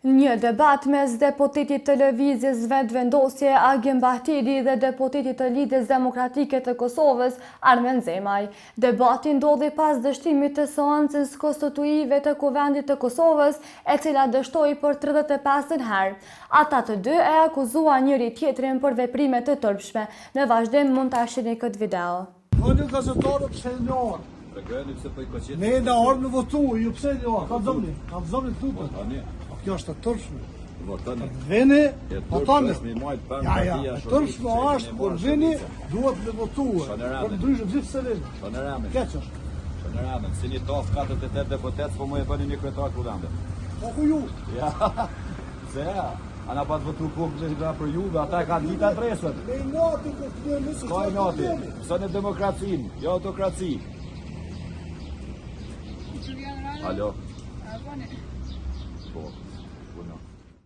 Një debat mes deputetit të lëvizjes Vetvendosje Agim Bahtiri dhe deputetit të Lidhjes Demokratike të Kosovës Armen Zemaj. Debati ndodhi pas dështimit të seancës konstituive të Kuvendit të Kosovës, e cila dështoi për 35 herë. Ata të dy e akuzuan njëri tjetrin për veprime të turpshme. Në vazhdim mund ta shihni këtë video. Unë gazetarë pse në orë. Ne në orë në votu, ju pse në orë, kam zëmni tutët. Kjo është të tërshme. Veni, votoni. Ja, tërshme është, por veni duhet me votuar. Për ndryshë gjithë se veni. Keq është. Shënëramën, si një tof 48 deputet, po mu e bëni një kryetar kuvendet. Po ku ju? Ja, se ja. Ana pa të votu kohë për juve, ata e kanë ditë adresët. Me i nati për të një mësë. Ka i nati, mësën e demokracinë, jo autokraci. Alo. Po,